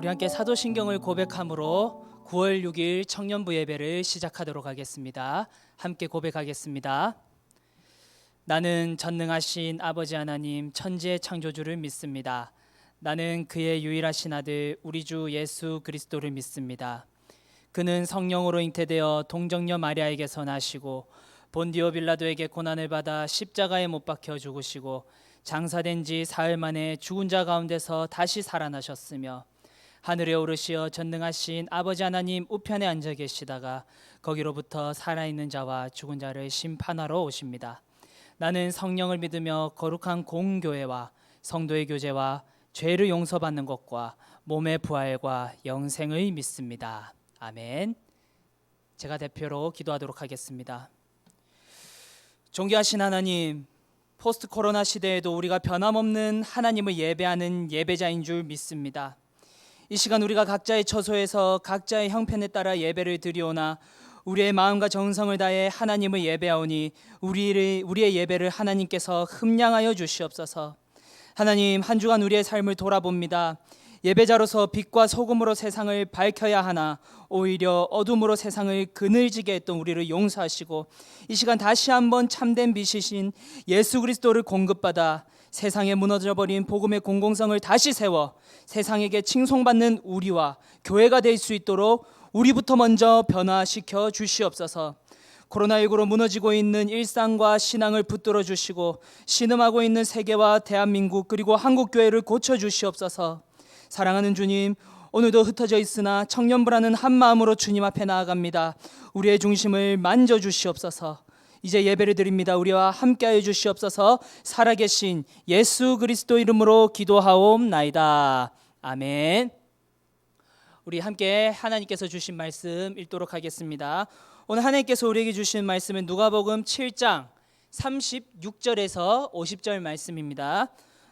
우리 함께 사도신경을 고백함으로 9월 6일 청년부 예배를 시작하도록 하겠습니다. 함께 고백하겠습니다. 나는 전능하신 아버지 하나님 천지의 창조주를 믿습니다. 나는 그의 유일하신 아들 우리 주 예수 그리스도를 믿습니다. 그는 성령으로 잉태되어 동정녀 마리아에게서 나시고 본디오 빌라도에게 고난을 받아 십자가에 못 박혀 죽으시고 장사된 지 사흘 만에 죽은 자 가운데서 다시 살아나셨으며 하늘에 오르시어 전능하신 아버지 하나님 우편에 앉아 계시다가 거기로부터 살아있는 자와 죽은 자를 심판하러 오십니다. 나는 성령을 믿으며 거룩한 공교회와 성도의 교제와 죄를 용서받는 것과 몸의 부활과 영생을 믿습니다. 아멘. 제가 대표로 기도하도록 하겠습니다. 존귀하신 하나님, 포스트 코로나 시대에도 우리가 변함없는 하나님을 예배하는 예배자인 줄 믿습니다. 이 시간 우리가 각자의 처소에서 각자의 형편에 따라 예배를 드리오나 우리의 마음과 정성을 다해 하나님을 예배하오니 우리의 예배를 하나님께서 흠량하여 주시옵소서. 하나님, 한 주간 우리의 삶을 돌아봅니다. 예배자로서 빛과 소금으로 세상을 밝혀야 하나 오히려 어둠으로 세상을 그늘지게 했던 우리를 용서하시고 이 시간 다시 한번 참된 빛이신 예수 그리스도를 공급받아 세상에 무너져버린 복음의 공공성을 다시 세워 세상에게 칭송받는 우리와 교회가 될 수 있도록 우리부터 먼저 변화시켜 주시옵소서. 코로나19로 무너지고 있는 일상과 신앙을 붙들어 주시고 신음하고 있는 세계와 대한민국 그리고 한국교회를 고쳐 주시옵소서. 사랑하는 주님, 오늘도 흩어져 있으나 청년부라는 한 마음으로 주님 앞에 나아갑니다. 우리의 중심을 만져 주시옵소서. 이제 예배를 드립니다. 우리와 함께하여 주시옵소서. 살아계신 예수 그리스도 이름으로 기도하옵나이다. 아멘. 우리 함께 하나님께서 주신 말씀 읽도록 하겠습니다. 오늘 하나님께서 우리에게 주신 말씀은 누가복음 7장 36절에서 50절 말씀입니다.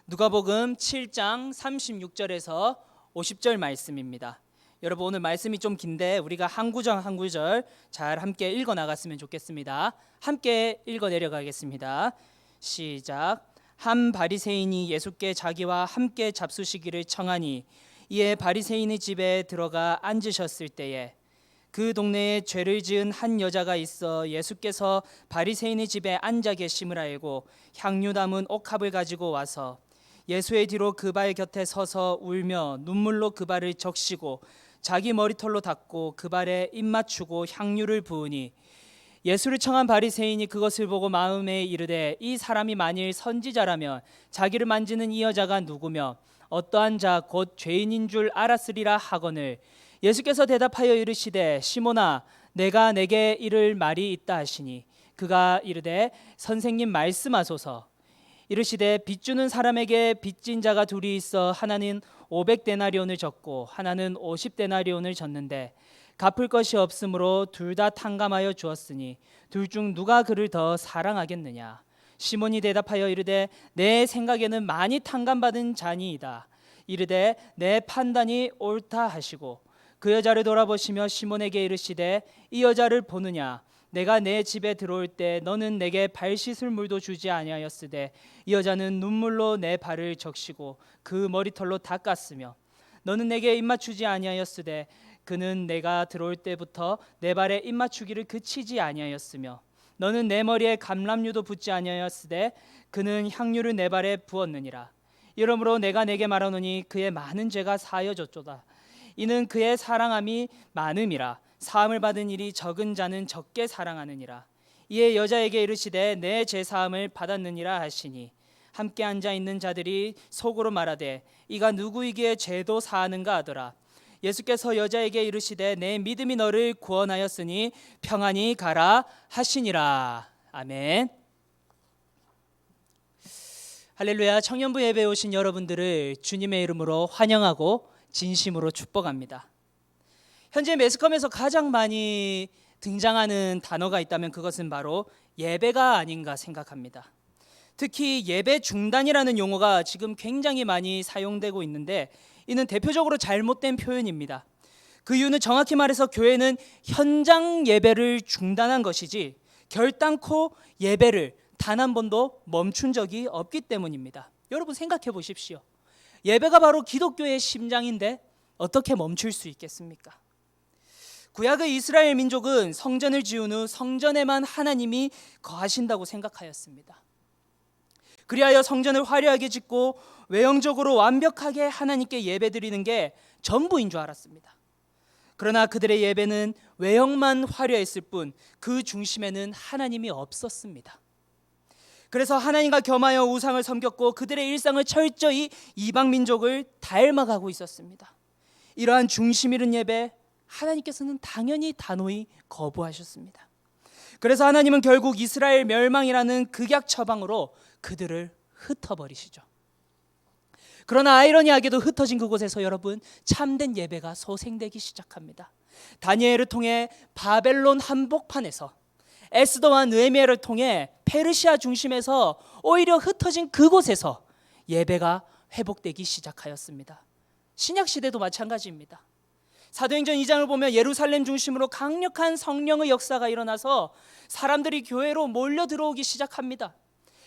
누가복음 7장 36절에서 50절 말씀입니다. 여러분, 오늘 말씀이 좀 긴데 우리가 한 구절 한 구절 잘 함께 읽어 나갔으면 좋겠습니다. 함께 읽어 내려가겠습니다. 시작. 한 바리새인이 예수께 자기와 함께 잡수시기를 청하니 이에 바리새인의 집에 들어가 앉으셨을 때에 그 동네에 죄를 지은 한 여자가 있어 예수께서 바리새인의 집에 앉아 계심을 알고 향유 담은 옥합을 가지고 와서 예수의 뒤로 그 발 곁에 서서 울며 눈물로 그 발을 적시고 자기 머리털로 닦고 그 발에 입 맞추고 향유를 부으니 예수를 청한 바리새인이 그것을 보고 마음에 이르되 이 사람이 만일 선지자라면 자기를 만지는 이 여자가 누구며 어떠한 자 곧 죄인인 줄 알았으리라 하거늘 예수께서 대답하여 이르시되 시몬아 내가 내게 이를 말이 있다 하시니 그가 이르되 선생님 말씀하소서. 이르시되 빚주는 사람에게 빚진 자가 둘이 있어 하나는 500데나리온을 졌고 하나는 50데나리온을 졌는데 갚을 것이 없으므로 둘 다 탕감하여 주었으니 둘 중 누가 그를 더 사랑하겠느냐. 시몬이 대답하여 이르되 내 생각에는 많이 탕감받은 자니이다. 이르되 내 판단이 옳다 하시고 그 여자를 돌아보시며 시몬에게 이르시되 이 여자를 보느냐. 내가 내 집에 들어올 때 너는 내게 발 씻을 물도 주지 아니하였으되 이 여자는 눈물로 내 발을 적시고 그 머리털로 닦았으며 너는 내게 입 맞추지 아니하였으되 그는 내가 들어올 때부터 내 발에 입 맞추기를 그치지 아니하였으며 너는 내 머리에 감람유도 붓지 아니하였으되 그는 향유를 내 발에 부었느니라. 이러므로 내가 내게 말하노니 그의 많은 죄가 사하여졌도다. 이는 그의 사랑함이 많음이라. 사함을 받은 일이 적은 자는 적게 사랑하느니라. 이에 여자에게 이르시되 내 제사함을 받았느니라 하시니 함께 앉아 있는 자들이 속으로 말하되 이가 누구이기에 죄도 사하는가 하더라. 예수께서 여자에게 이르시되 내 믿음이 너를 구원하였으니 평안히 가라 하시니라. 아멘. 할렐루야. 청년부 예배에 오신 여러분들을 주님의 이름으로 환영하고 진심으로 축복합니다. 현재 매스컴에서 가장 많이 등장하는 단어가 있다면 그것은 바로 예배가 아닌가 생각합니다. 특히 예배 중단이라는 용어가 지금 굉장히 많이 사용되고 있는데 이는 대표적으로 잘못된 표현입니다. 그 이유는 정확히 말해서 교회는 현장 예배를 중단한 것이지 결단코 예배를 단 한 번도 멈춘 적이 없기 때문입니다. 여러분 생각해 보십시오. 예배가 바로 기독교의 심장인데 어떻게 멈출 수 있겠습니까? 구약의 이스라엘 민족은 성전을 지은 후 성전에만 하나님이 거하신다고 생각하였습니다. 그리하여 성전을 화려하게 짓고 외형적으로 완벽하게 하나님께 예배드리는 게 전부인 줄 알았습니다. 그러나 그들의 예배는 외형만 화려했을 뿐 그 중심에는 하나님이 없었습니다. 그래서 하나님과 겸하여 우상을 섬겼고 그들의 일상을 철저히 이방 민족을 닮아가고 있었습니다. 이러한 중심 잃은 예배, 하나님께서는 당연히 단호히 거부하셨습니다. 그래서 하나님은 결국 이스라엘 멸망이라는 극약 처방으로 그들을 흩어버리시죠. 그러나 아이러니하게도 흩어진 그곳에서 여러분, 참된 예배가 소생되기 시작합니다. 다니엘을 통해 바벨론 한복판에서, 에스더와 느헤미야를 통해 페르시아 중심에서 오히려 흩어진 그곳에서 예배가 회복되기 시작하였습니다. 신약시대도 마찬가지입니다. 사도행전 2장을 보면 예루살렘 중심으로 강력한 성령의 역사가 일어나서 사람들이 교회로 몰려 들어오기 시작합니다.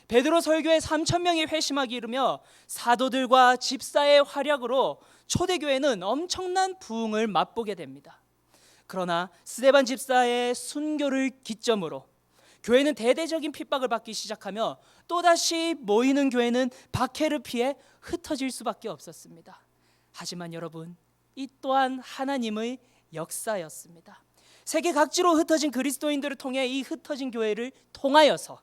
베드로 설교에 3,000명이 회심하기 이르며 사도들과 집사의 활약으로 초대교회는 엄청난 부흥을 맛보게 됩니다. 그러나 스데반 집사의 순교를 기점으로 교회는 대대적인 핍박을 받기 시작하며 또다시 모이는 교회는 박해를 피해 흩어질 수밖에 없었습니다. 하지만 여러분, 이 또한 하나님의 역사였습니다. 세계 각지로 흩어진 그리스도인들을 통해 이 흩어진 교회를 통하여서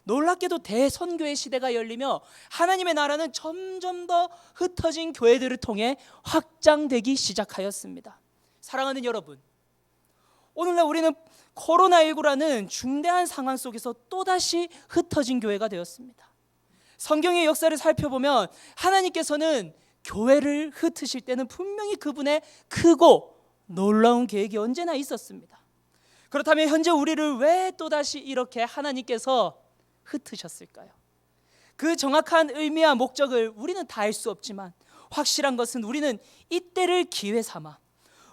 놀랍게도 대선교회 시대가 열리며 하나님의 나라는 점점 더 흩어진 교회들을 통해 확장되기 시작하였습니다. 사랑하는 여러분, 오늘날 우리는 코로나19라는 중대한 상황 속에서 또다시 흩어진 교회가 되었습니다. 성경의 역사를 살펴보면 하나님께서는 교회를 흩으실 때는 분명히 그분의 크고 놀라운 계획이 언제나 있었습니다. 그렇다면 현재 우리를 왜 또다시 이렇게 하나님께서 흩으셨을까요? 그 정확한 의미와 목적을 우리는 다 알 수 없지만 확실한 것은 우리는 이때를 기회 삼아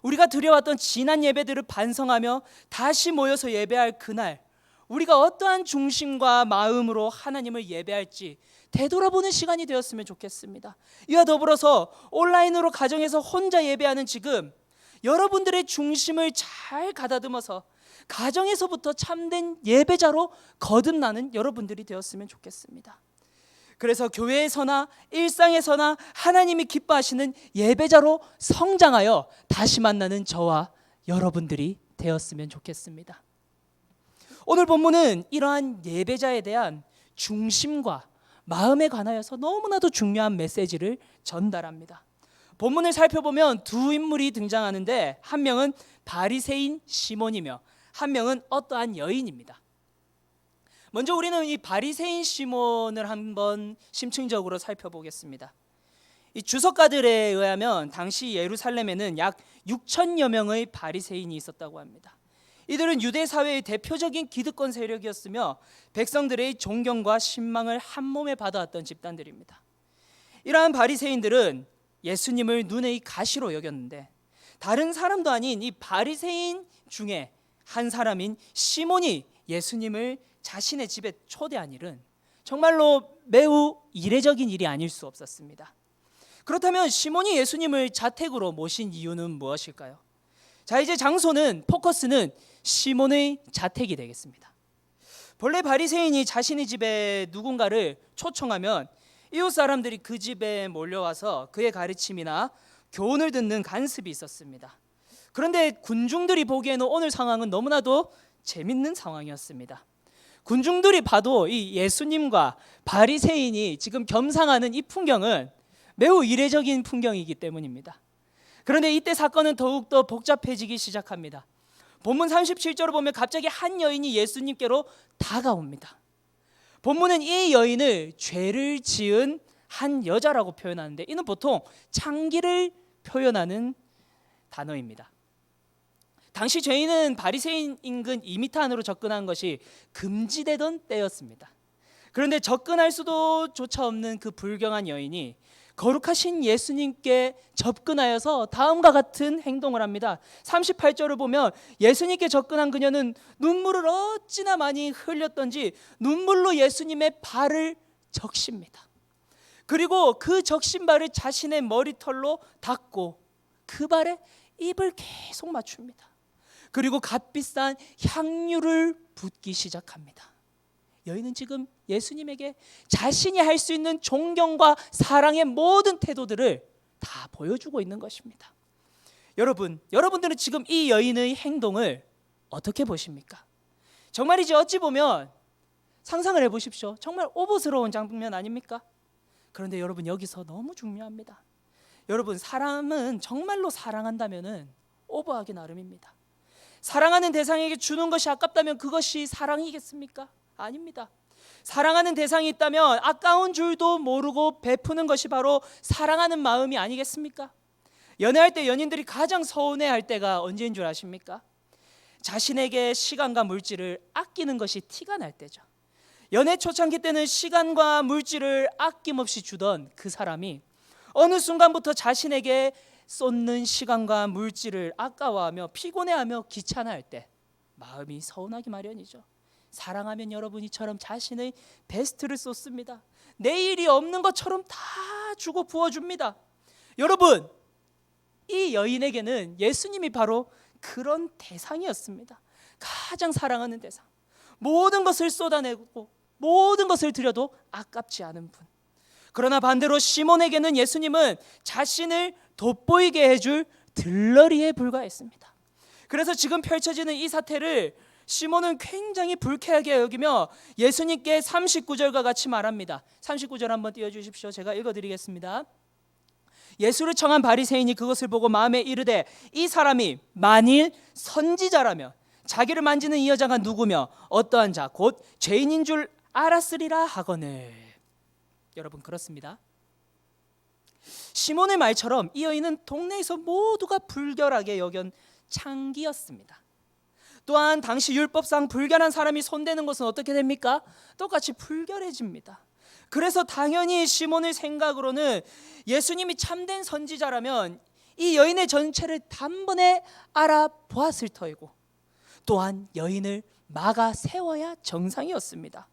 우리가 드려왔던 지난 예배들을 반성하며 다시 모여서 예배할 그날, 우리가 어떠한 중심과 마음으로 하나님을 예배할지 되돌아보는 시간이 되었으면 좋겠습니다. 이와 더불어서 온라인으로 가정에서 혼자 예배하는 지금 여러분들의 중심을 잘 가다듬어서 가정에서부터 참된 예배자로 거듭나는 여러분들이 되었으면 좋겠습니다. 그래서 교회에서나 일상에서나 하나님이 기뻐하시는 예배자로 성장하여 다시 만나는 저와 여러분들이 되었으면 좋겠습니다. 오늘 본문은 이러한 예배자에 대한 중심과 마음에 관하여서 너무나도 중요한 메시지를 전달합니다. 본문을 살펴보면 두 인물이 등장하는데 한 명은 바리새인 시몬이며 한 명은 어떠한 여인입니다. 먼저 우리는 이 바리새인 시몬을 한번 심층적으로 살펴보겠습니다. 이 주석가들에 의하면 당시 예루살렘에는 약 6천여 명의 바리새인이 있었다고 합니다. 이들은 유대 사회의 대표적인 기득권 세력이었으며 백성들의 존경과 신망을 한 몸에 받아왔던 집단들입니다. 이러한 바리새인들은 예수님을 눈의 가시로 여겼는데 다른 사람도 아닌 이 바리새인 중에 한 사람인 시몬이 예수님을 자신의 집에 초대한 일은 정말로 매우 이례적인 일이 아닐 수 없었습니다. 그렇다면 시몬이 예수님을 자택으로 모신 이유는 무엇일까요? 자, 이제 장소는, 포커스는 시몬의 자택이 되겠습니다. 본래 바리새인이 자신의 집에 누군가를 초청하면 이웃 사람들이 그 집에 몰려와서 그의 가르침이나 교훈을 듣는 간습이 있었습니다. 그런데 군중들이 보기에는 오늘 상황은 너무나도 재밌는 상황이었습니다. 군중들이 봐도 이 예수님과 바리새인이 지금 겸상하는 이 풍경은 매우 이례적인 풍경이기 때문입니다. 그런데 이때 사건은 더욱더 복잡해지기 시작합니다. 본문 37절을 보면 갑자기 한 여인이 예수님께로 다가옵니다. 본문은 이 여인을 죄를 지은 한 여자라고 표현하는데 이는 보통 창기를 표현하는 단어입니다. 당시 죄인은 바리새인 인근 2m 안으로 접근한 것이 금지되던 때였습니다. 그런데 접근할 수도 조차 없는 그 불경한 여인이 거룩하신 예수님께 접근하여서 다음과 같은 행동을 합니다. 38절을 보면 예수님께 접근한 그녀는 눈물을 어찌나 많이 흘렸던지 눈물로 예수님의 발을 적십니다. 그리고 그 적신 발을 자신의 머리털로 닦고 그 발에 입을 계속 맞춥니다. 그리고 값비싼 향유를 붓기 시작합니다. 여인은 지금 예수님에게 자신이 할 수 있는 존경과 사랑의 모든 태도들을 다 보여주고 있는 것입니다. 여러분들은 지금 이 여인의 행동을 어떻게 보십니까? 정말이지 어찌 보면 상상을 해보십시오. 정말 오버스러운 장면 아닙니까? 그런데 여러분, 여기서 너무 중요합니다. 여러분, 사람은 정말로 사랑한다면 오버하기 나름입니다. 사랑하는 대상에게 주는 것이 아깝다면 그것이 사랑이겠습니까? 아닙니다. 사랑하는 대상이 있다면 아까운 줄도 모르고 베푸는 것이 바로 사랑하는 마음이 아니겠습니까? 연애할 때 연인들이 가장 서운해할 때가 언제인 줄 아십니까? 자신에게 시간과 물질을 아끼는 것이 티가 날 때죠. 연애 초창기 때는 시간과 물질을 아낌없이 주던 그 사람이 어느 순간부터 자신에게 쏟는 시간과 물질을 아까워하며 피곤해하며 귀찮아할 때 마음이 서운하기 마련이죠. 사랑하면 여러분 이처럼 자신의 베스트를 쏟습니다. 내일이 없는 것처럼 다 주고 부어줍니다. 여러분, 이 여인에게는 예수님이 바로 그런 대상이었습니다. 가장 사랑하는 대상, 모든 것을 쏟아내고 모든 것을 드려도 아깝지 않은 분. 그러나 반대로 시몬에게는 예수님은 자신을 돋보이게 해줄 들러리에 불과했습니다. 그래서 지금 펼쳐지는 이 사태를 시몬은 굉장히 불쾌하게 여기며 예수님께 39절과 같이 말합니다. 39절 한번 띄워주십시오. 제가 읽어드리겠습니다. 예수를 청한 바리새인이 그것을 보고 마음에 이르되 이 사람이 만일 선지자라면 자기를 만지는 이 여자가 누구며 어떠한 자 곧 죄인인 줄 알았으리라 하거늘. 여러분, 그렇습니다. 시몬의 말처럼 이 여인은 동네에서 모두가 불결하게 여긴 창기였습니다. 또한 당시 율법상 불결한 사람이 손대는 것은 어떻게 됩니까? 똑같이 불결해집니다. 그래서 당연히 시몬의 생각으로는 예수님이 참된 선지자라면 이 여인의 전체를 단번에 알아보았을 터이고 또한 여인을 막아 세워야 정상이었습니다.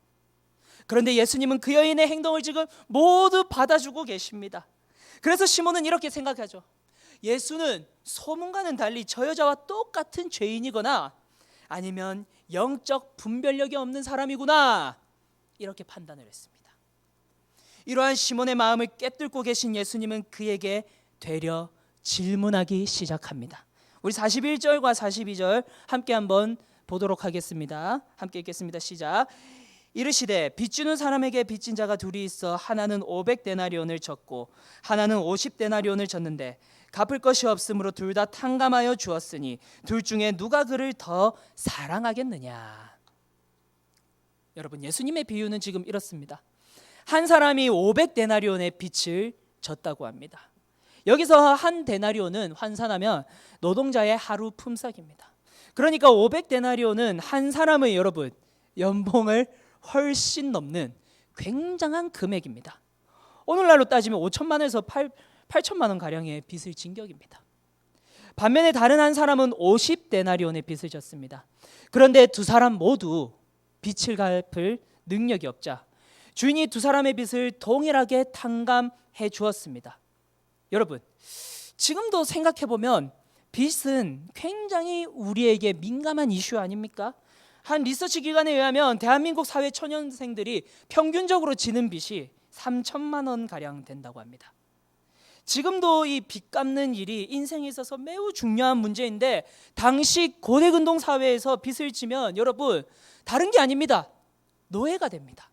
그런데 예수님은 그 여인의 행동을 지금 모두 받아주고 계십니다. 그래서 시몬은 이렇게 생각하죠. 예수는 소문과는 달리 저 여자와 똑같은 죄인이거나 아니면 영적 분별력이 없는 사람이구나, 이렇게 판단을 했습니다. 이러한 시몬의 마음을 꿰뚫고 계신 예수님은 그에게 되려 질문하기 시작합니다. 우리 41절과 42절 함께 한번 보도록 하겠습니다. 함께 읽겠습니다. 시작. 이르시되 빚주는 사람에게 빚진 자가 둘이 있어 하나는 500데나리온을 졌고 하나는 50데나리온을 졌는데 갚을 것이 없으므로 둘 다 탕감하여 주었으니 둘 중에 누가 그를 더 사랑하겠느냐. 여러분, 예수님의 비유는 지금 이렇습니다. 한 사람이 500데나리온의 빚을 졌다고 합니다. 여기서 한 데나리온은 환산하면 노동자의 하루 품삯입니다. 그러니까 500데나리온은 한 사람의 여러분 연봉을 훨씬 넘는 굉장한 금액입니다. 오늘날로 따지면 5천만 원에서 8천만 원 가량의 빚을 진 격입니다. 반면에 다른 한 사람은 50데나리온의 빚을 졌습니다. 그런데 두 사람 모두 빚을 갚을 능력이 없자 주인이 두 사람의 빚을 동일하게 탕감해 주었습니다. 여러분, 지금도 생각해 보면 빚은 굉장히 우리에게 민감한 이슈 아닙니까? 한 리서치 기관에 의하면 대한민국 사회 초년생들이 평균적으로 지는 빚이 3천만 원 가량 된다고 합니다. 지금도 이 빚 갚는 일이 인생에 있어서 매우 중요한 문제인데 당시 고대 근동 사회에서 빚을 지면 여러분 다른 게 아닙니다. 노예가 됩니다.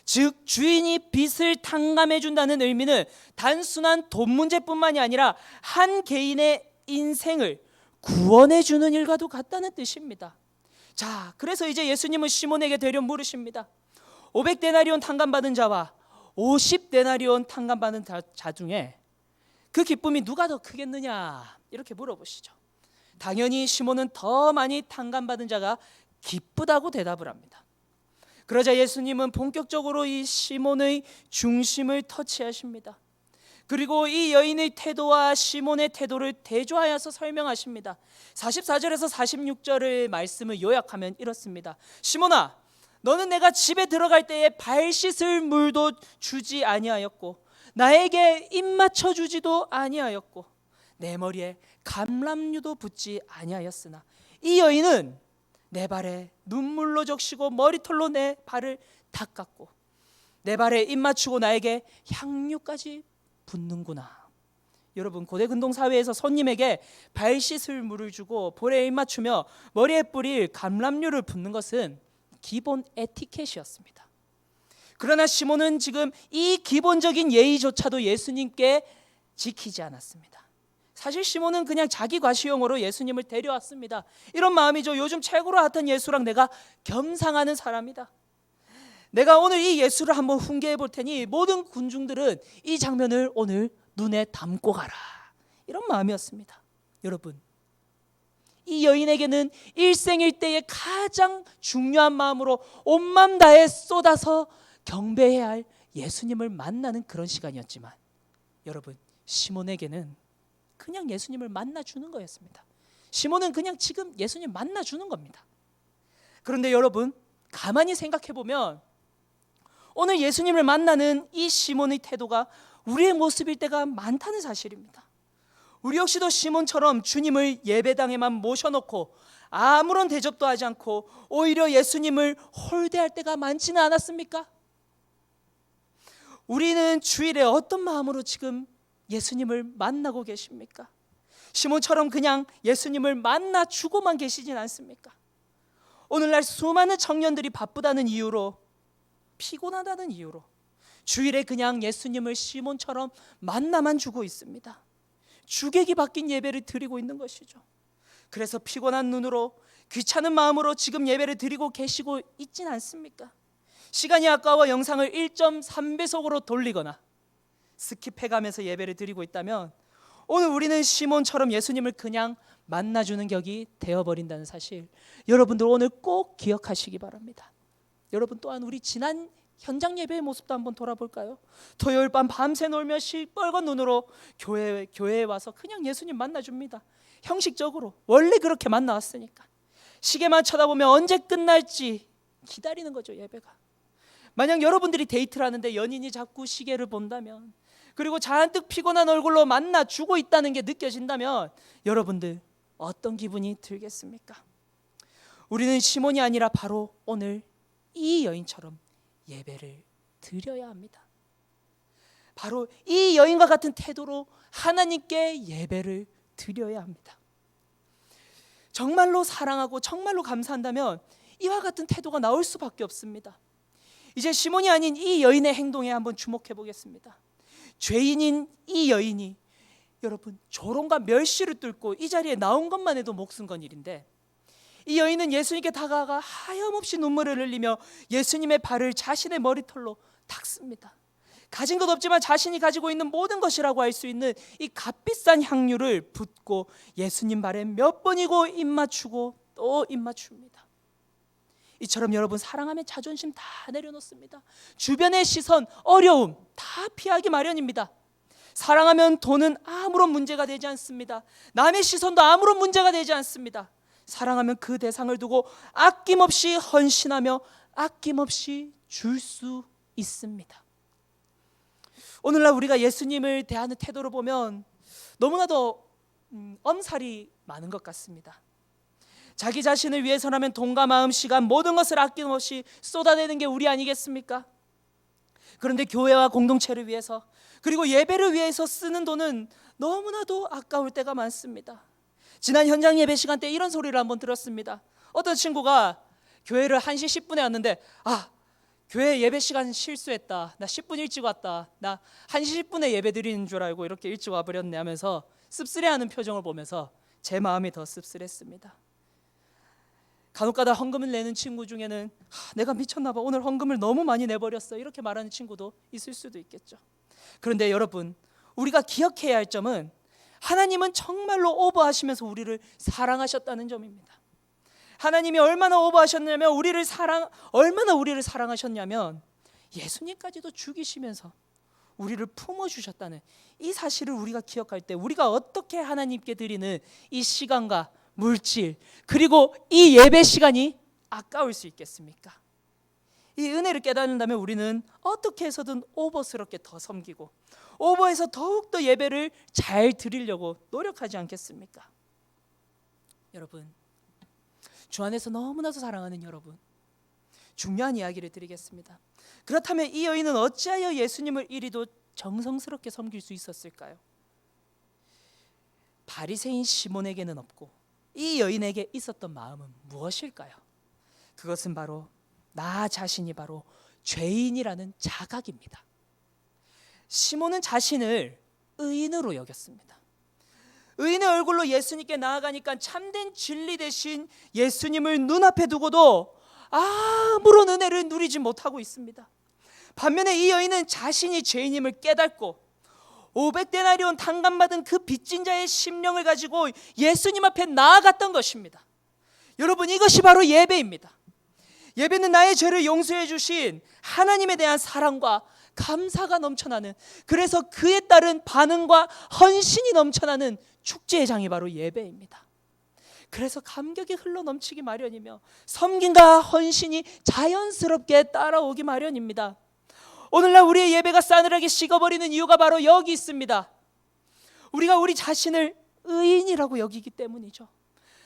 즉 주인이 빚을 탕감해 준다는 의미는 단순한 돈 문제뿐만이 아니라 한 개인의 인생을 구원해 주는 일과도 같다는 뜻입니다. 자, 그래서 이제 예수님은 시몬에게 되려 물으십니다. 500데나리온 탕감받은 자와 50데나리온 탕감받은 자 중에 그 기쁨이 누가 더 크겠느냐, 이렇게 물어보시죠. 당연히 시몬은 더 많이 탕감받은 자가 기쁘다고 대답을 합니다. 그러자 예수님은 본격적으로 이 시몬의 중심을 터치하십니다. 그리고 이 여인의 태도와 시몬의 태도를 대조하여서 설명하십니다. 44절에서 46절의 말씀을 요약하면 이렇습니다. 시몬아, 너는 내가 집에 들어갈 때에 발 씻을 물도 주지 아니하였고 나에게 입 맞춰 주지도 아니하였고 내 머리에 감람류도 붙지 아니하였으나 이 여인은 내 발에 눈물로 적시고 머리털로 내 발을 닦았고 내 발에 입 맞추고 나에게 향유까지 붓는구나. 여러분, 고대 근동 사회에서 손님에게 발 씻을 물을 주고 볼에 입 맞추며 머리에 뿌릴 감람류를 붓는 것은 기본 에티켓이었습니다. 그러나 시몬은 지금 이 기본적인 예의조차도 예수님께 지키지 않았습니다. 사실 시몬은 그냥 자기 과시용으로 예수님을 데려왔습니다. 이런 마음이죠. 요즘 최고로 핫한 예수랑 내가 겸상하는 사람이다. 내가 오늘 이 예수를 한번 훈계해 볼 테니 모든 군중들은 이 장면을 오늘 눈에 담고 가라. 이런 마음이었습니다. 여러분, 이 여인에게는 일생일대의 가장 중요한 마음으로 온 마음 다해 쏟아서 경배해야 할 예수님을 만나는 그런 시간이었지만, 여러분, 시몬에게는 그냥 예수님을 만나주는 거였습니다. 시몬은 그냥 지금 예수님 만나주는 겁니다. 그런데 여러분, 가만히 생각해 보면 오늘 예수님을 만나는 이 시몬의 태도가 우리의 모습일 때가 많다는 사실입니다. 우리 역시도 시몬처럼 주님을 예배당에만 모셔놓고 아무런 대접도 하지 않고 오히려 예수님을 홀대할 때가 많지는 않았습니까? 우리는 주일에 어떤 마음으로 지금 예수님을 만나고 계십니까? 시몬처럼 그냥 예수님을 만나주고만 계시진 않습니까? 오늘날 수많은 청년들이 바쁘다는 이유로, 피곤하다는 이유로 주일에 그냥 예수님을 시몬처럼 만나만 주고 있습니다. 주객이 바뀐 예배를 드리고 있는 것이죠. 그래서 피곤한 눈으로 귀찮은 마음으로 지금 예배를 드리고 계시고 있진 않습니까? 시간이 아까워 영상을 1.3배속으로 돌리거나 스킵해가면서 예배를 드리고 있다면 오늘 우리는 시몬처럼 예수님을 그냥 만나주는 격이 되어버린다는 사실, 여러분들 오늘 꼭 기억하시기 바랍니다. 여러분, 또한 우리 지난 현장 예배의 모습도 한번 돌아볼까요? 토요일 밤 밤새 놀며 시뻘건 눈으로 교회에 와서 그냥 예수님 만나줍니다. 형식적으로 원래 그렇게 만나왔으니까 시계만 쳐다보며 언제 끝날지 기다리는 거죠, 예배가. 만약 여러분들이 데이트를 하는데 연인이 자꾸 시계를 본다면, 그리고 잔뜩 피곤한 얼굴로 만나주고 있다는 게 느껴진다면 여러분들 어떤 기분이 들겠습니까? 우리는 시몬이 아니라 바로 오늘 이 여인처럼 예배를 드려야 합니다. 바로 이 여인과 같은 태도로 하나님께 예배를 드려야 합니다. 정말로 사랑하고 정말로 감사한다면 이와 같은 태도가 나올 수밖에 없습니다. 이제 시몬이 아닌 이 여인의 행동에 한번 주목해 보겠습니다. 죄인인 이 여인이, 여러분, 조롱과 멸시를 뚫고 이 자리에 나온 것만 해도 목숨 건 일인데, 이 여인은 예수님께 다가가 하염없이 눈물을 흘리며 예수님의 발을 자신의 머리털로 닦습니다. 가진 것 없지만 자신이 가지고 있는 모든 것이라고 할 수 있는 이 값비싼 향유를 붓고 예수님 발에 몇 번이고 입 맞추고 또 입 맞춥니다. 이처럼 여러분, 사랑하면 자존심 다 내려놓습니다. 주변의 시선, 어려움 다 피하기 마련입니다. 사랑하면 돈은 아무런 문제가 되지 않습니다. 남의 시선도 아무런 문제가 되지 않습니다. 사랑하면 그 대상을 두고 아낌없이 헌신하며 아낌없이 줄 수 있습니다. 오늘날 우리가 예수님을 대하는 태도를 보면 너무나도 엄살이 많은 것 같습니다. 자기 자신을 위해서라면 돈과 마음, 시간, 모든 것을 아낌없이 쏟아내는 게 우리 아니겠습니까? 그런데 교회와 공동체를 위해서, 그리고 예배를 위해서 쓰는 돈은 너무나도 아까울 때가 많습니다. 지난 현장 예배 시간 때 이런 소리를 한번 들었습니다. 어떤 친구가 교회를 1시 10분에 왔는데, 교회 예배 시간 실수했다, 나 10분 일찍 왔다, 나 1시 10분에 예배 드리는 줄 알고 이렇게 일찍 와버렸네 하면서 씁쓸해하는 표정을 보면서 제 마음이 더 씁쓸했습니다. 간혹가다 헌금을 내는 친구 중에는 내가 미쳤나 봐, 오늘 헌금을 너무 많이 내버렸어, 이렇게 말하는 친구도 있을 수도 있겠죠. 그런데 여러분, 우리가 기억해야 할 점은 하나님은 정말로 오버하시면서 우리를 사랑하셨다는 점입니다. 하나님이 얼마나 오버하셨냐면 얼마나 우리를 사랑하셨냐면 예수님까지도 죽이시면서 우리를 품어주셨다는 이 사실을 우리가 기억할 때, 우리가 어떻게 하나님께 드리는 이 시간과 물질, 그리고 이 예배 시간이 아까울 수 있겠습니까? 이 은혜를 깨닫는다면 우리는 어떻게 해서든 오버스럽게 더 섬기고 오버해서 더욱더 예배를 잘 드리려고 노력하지 않겠습니까? 여러분, 주 안에서 너무나도 사랑하는 여러분, 중요한 이야기를 드리겠습니다. 그렇다면 이 여인은 어찌하여 예수님을 이리도 정성스럽게 섬길 수 있었을까요? 바리새인 시몬에게는 없고 이 여인에게 있었던 마음은 무엇일까요? 그것은 바로 나 자신이 바로 죄인이라는 자각입니다. 시몬은 자신을 의인으로 여겼습니다. 의인의 얼굴로 예수님께 나아가니까 참된 진리 대신 예수님을 눈앞에 두고도 아무런 은혜를 누리지 못하고 있습니다. 반면에 이 여인은 자신이 죄인임을 깨닫고 500데나리온 탕감받은 그 빚진 자의 심령을 가지고 예수님 앞에 나아갔던 것입니다. 여러분, 이것이 바로 예배입니다. 예배는 나의 죄를 용서해 주신 하나님에 대한 사랑과 감사가 넘쳐나는, 그래서 그에 따른 반응과 헌신이 넘쳐나는 축제의 장이 바로 예배입니다. 그래서 감격이 흘러 넘치기 마련이며 섬김과 헌신이 자연스럽게 따라오기 마련입니다. 오늘날 우리의 예배가 싸늘하게 식어버리는 이유가 바로 여기 있습니다. 우리가 우리 자신을 의인이라고 여기기 때문이죠.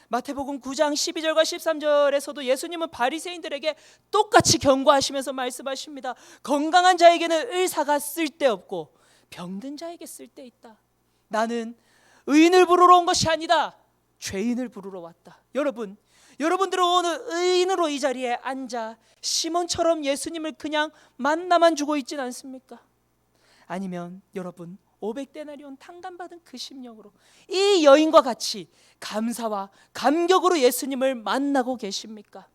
마태복음 9장 12절과 13절에서도 예수님은 바리새인들에게 똑같이 경고하시면서 말씀하십니다. 건강한 자에게는 의사가 쓸데없고 병든 자에게 쓸데있다. 나는 의인을 부르러 온 것이 아니다, 죄인을 부르러 왔다. 여러분들은 오늘 의인으로 이 자리에 앉아 시몬처럼 예수님을 그냥 만나만 주고 있진 않습니까? 아니면 여러분 500데나리온 탕감받은 그 심령으로 이 여인과 같이 감사와 감격으로 예수님을 만나고 계십니까?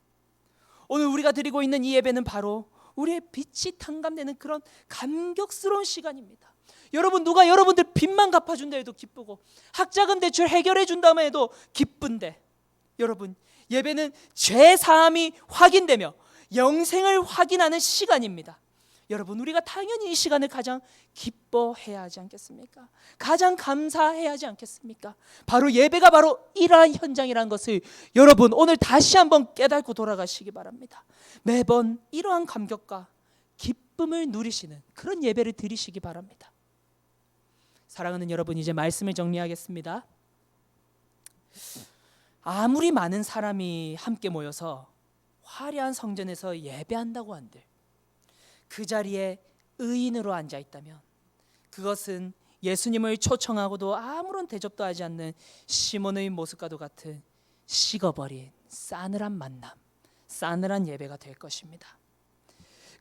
오늘 우리가 드리고 있는 이 예배는 바로 우리의 빛이 탕감되는 그런 감격스러운 시간입니다. 여러분, 누가 여러분들 빚만 갚아준다 해도 기쁘고 학자금 대출 해결해 준다면 해도 기쁜데, 여러분, 예배는 죄 사함이 확인되며 영생을 확인하는 시간입니다. 여러분, 우리가 당연히 이 시간을 가장 기뻐해야 하지 않겠습니까? 가장 감사해야 하지 않겠습니까? 바로 예배가 바로 이러한 현장이라는 것을 여러분 오늘 다시 한번 깨닫고 돌아가시기 바랍니다. 매번 이러한 감격과 기쁨을 누리시는 그런 예배를 드리시기 바랍니다. 사랑하는 여러분, 이제 말씀을 정리하겠습니다. 아무리 많은 사람이 함께 모여서 화려한 성전에서 예배한다고 한들 그 자리에 의인으로 앉아 있다면 그것은 예수님을 초청하고도 아무런 대접도 하지 않는 시몬의 모습과도 같은 식어버린 싸늘한 만남, 싸늘한 예배가 될 것입니다.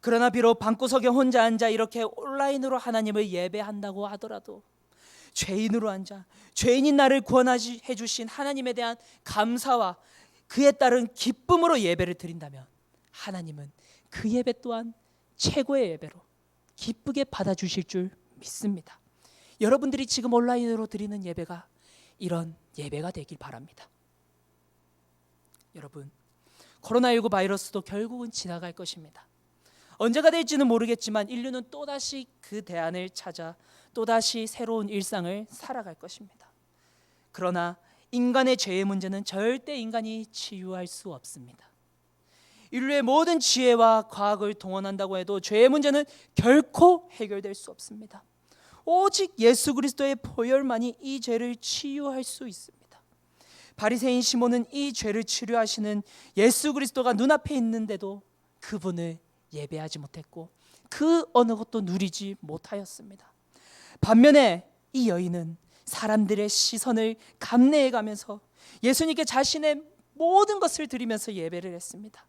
그러나 비록 방구석에 혼자 앉아 이렇게 온라인으로 하나님을 예배한다고 하더라도 죄인으로 앉아 죄인인 나를 구원해 주신 하나님에 대한 감사와 그에 따른 기쁨으로 예배를 드린다면 하나님은 그 예배 또한 최고의 예배로 기쁘게 받아주실 줄 믿습니다. 여러분들이 지금 온라인으로 드리는 예배가 이런 예배가 되길 바랍니다. 여러분, 코로나19 바이러스도 결국은 지나갈 것입니다. 언제가 될지는 모르겠지만 인류는 또다시 그 대안을 찾아 또다시 새로운 일상을 살아갈 것입니다. 그러나 인간의 죄의 문제는 절대 인간이 치유할 수 없습니다. 인류의 모든 지혜와 과학을 동원한다고 해도 죄의 문제는 결코 해결될 수 없습니다. 오직 예수 그리스도의 보혈만이 이 죄를 치유할 수 있습니다. 바리새인 시몬은 이 죄를 치료하시는 예수 그리스도가 눈앞에 있는데도 그분을 예배하지 못했고 그 어느 것도 누리지 못하였습니다. 반면에 이 여인은 사람들의 시선을 감내해가면서 예수님께 자신의 모든 것을 드리면서 예배를 했습니다.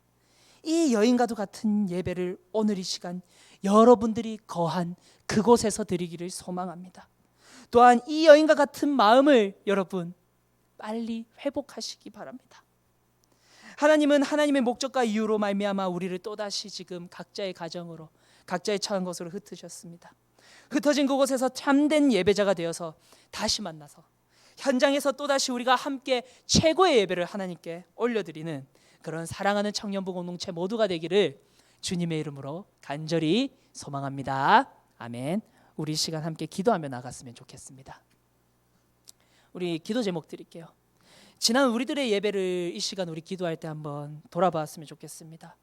이 여인과도 같은 예배를 오늘 이 시간 여러분들이 거한 그곳에서 드리기를 소망합니다. 또한 이 여인과 같은 마음을 여러분 빨리 회복하시기 바랍니다. 하나님은 하나님의 목적과 이유로 말미암아 우리를 또다시 지금 각자의 가정으로 각자의 처한 곳으로 흩으셨습니다. 흩어진 그곳에서 참된 예배자가 되어서 다시 만나서 현장에서 또다시 우리가 함께 최고의 예배를 하나님께 올려드리는 그런 사랑하는 청년부 공동체 모두가 되기를 주님의 이름으로 간절히 소망합니다. 아멘. 우리 이 시간 함께 기도하며 나갔으면 좋겠습니다. 우리 기도 제목 드릴게요. 지난 우리들의 예배를 이 시간 우리 기도할 때 한번 돌아봤으면 좋겠습니다.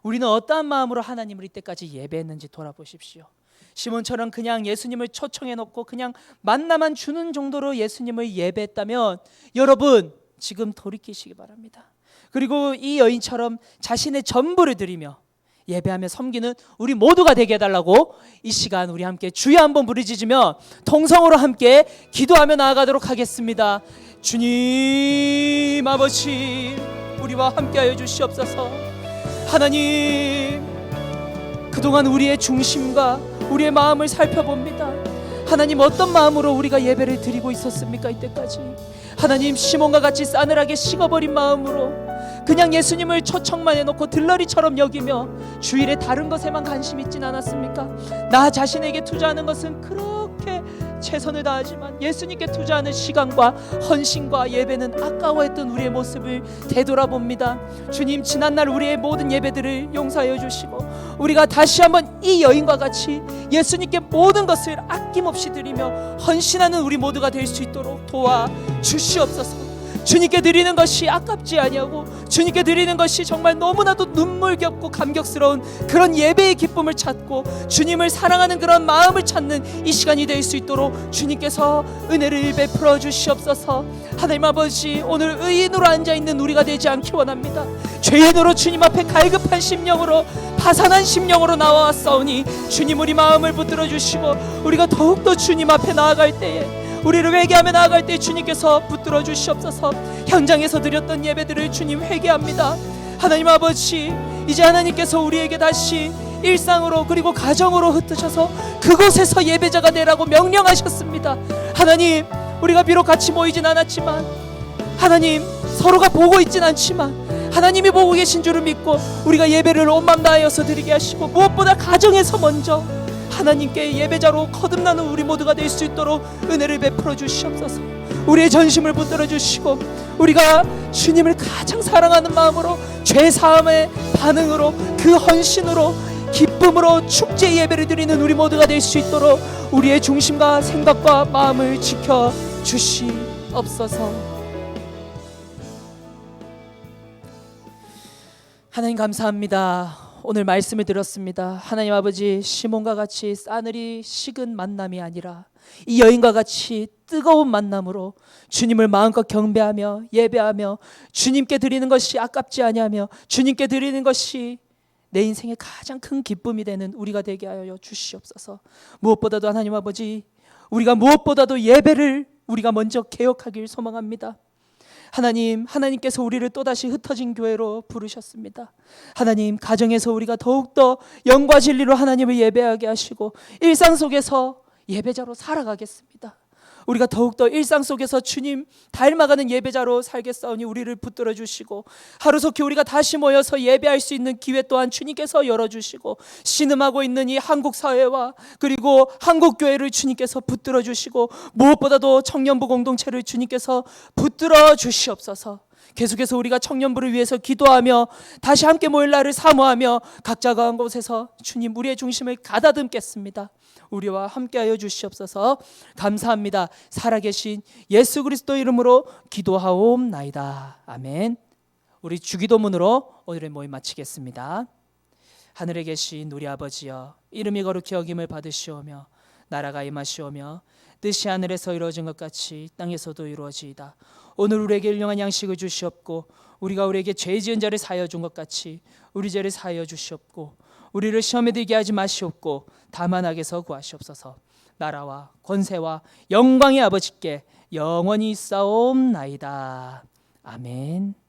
우리는 어떠한 마음으로 하나님을 이때까지 예배했는지 돌아보십시오. 시몬처럼 그냥 예수님을 초청해 놓고 그냥 만나만 주는 정도로 예수님을 예배했다면 여러분 지금 돌이키시기 바랍니다. 그리고 이 여인처럼 자신의 전부를 드리며 예배하며 섬기는 우리 모두가 되게 해달라고 이 시간 우리 함께 주여 한번 부르짖으며 통성으로 함께 기도하며 나아가도록 하겠습니다. 주님 아버지, 우리와 함께하여 주시옵소서. 하나님, 그동안 우리의 중심과 우리의 마음을 살펴봅니다. 하나님, 어떤 마음으로 우리가 예배를 드리고 있었습니까? 이때까지 하나님, 시몬과 같이 싸늘하게 식어버린 마음으로 그냥 예수님을 초청만 해놓고 들러리처럼 여기며 주일에 다른 것에만 관심 있진 않았습니까? 나 자신에게 투자하는 것은 그렇게 최선을 다하지만 예수님께 투자하는 시간과 헌신과 예배는 아까워했던 우리의 모습을 되돌아봅니다. 주님, 지난날 우리의 모든 예배들을 용서하여 주시고 우리가 다시 한번 이 여인과 같이 예수님께 모든 것을 아낌없이 드리며 헌신하는 우리 모두가 될 수 있도록 도와 주시옵소서. 주님께 드리는 것이 아깝지 아니하고 주님께 드리는 것이 정말 너무나도 눈물겹고 감격스러운 그런 예배의 기쁨을 찾고 주님을 사랑하는 그런 마음을 찾는 이 시간이 될 수 있도록 주님께서 은혜를 베풀어 주시옵소서. 하나님 아버지, 오늘 의인으로 앉아있는 우리가 되지 않기 원합니다. 죄인으로 주님 앞에 갈급한 심령으로 파산한 심령으로 나와왔사오니 주님, 우리 마음을 붙들어 주시고 우리가 더욱더 주님 앞에 나아갈 때에, 우리를 회개하며 나아갈 때 주님께서 붙들어 주시옵소서. 현장에서 드렸던 예배들을 주님 회개합니다. 하나님 아버지, 이제 하나님께서 우리에게 다시 일상으로 그리고 가정으로 흩으셔서 그곳에서 예배자가 되라고 명령하셨습니다. 하나님, 우리가 비록 같이 모이진 않았지만, 하나님 서로가 보고 있진 않지만 하나님이 보고 계신 줄을 믿고 우리가 예배를 온 마음 다하여서 드리게 하시고, 무엇보다 가정에서 먼저 하나님께 예배자로 거듭나는 우리 모두가 될 수 있도록 은혜를 베풀어 주시옵소서. 우리의 전심을 붙들어 주시고 우리가 주님을 가장 사랑하는 마음으로 죄사함의 반응으로 그 헌신으로 기쁨으로 축제 예배를 드리는 우리 모두가 될 수 있도록 우리의 중심과 생각과 마음을 지켜 주시옵소서. 하나님 감사합니다. 오늘 말씀을 들었습니다. 하나님 아버지, 시몬과 같이 싸늘히 식은 만남이 아니라 이 여인과 같이 뜨거운 만남으로 주님을 마음껏 경배하며 예배하며 주님께 드리는 것이 아깝지 아니하며 주님께 드리는 것이 내 인생의 가장 큰 기쁨이 되는 우리가 되게 하여 주시옵소서. 무엇보다도 하나님 아버지, 우리가 무엇보다도 예배를 우리가 먼저 개혁하길 소망합니다. 하나님, 하나님께서 우리를 또다시 흩어진 교회로 부르셨습니다. 하나님, 가정에서 우리가 더욱더 영과 진리로 하나님을 예배하게 하시고 일상 속에서 예배자로 살아가겠습니다. 우리가 더욱더 일상 속에서 주님 닮아가는 예배자로 살겠사오니 우리를 붙들어 주시고, 하루속히 우리가 다시 모여서 예배할 수 있는 기회 또한 주님께서 열어주시고, 신음하고 있는 이 한국 사회와 그리고 한국 교회를 주님께서 붙들어 주시고, 무엇보다도 청년부 공동체를 주님께서 붙들어 주시옵소서. 계속해서 우리가 청년부를 위해서 기도하며 다시 함께 모일 날을 사모하며 각자가 한 곳에서 주님 우리의 중심을 가다듬겠습니다. 우리와 함께하여 주시옵소서. 감사합니다. 살아계신 예수 그리스도 이름으로 기도하옵나이다. 아멘. 우리 주기도문으로 오늘의 모임 마치겠습니다. 하늘에 계신 우리 아버지여, 이름이 거룩히 여김을 받으시오며 나라가 임하시오며 뜻이 하늘에서 이루어진 것 같이 땅에서도 이루어지이다. 오늘 우리에게 일용할 양식을 주시옵고 우리가 우리에게 죄 지은 자를 사하여 준 것 같이 우리 죄를 사하여 주시옵고 우리를 시험에 들게 하지 마시옵고 다만 악에서 구하시옵소서. 나라와 권세와 영광의 아버지께 영원히 있사옵나이다. 아멘.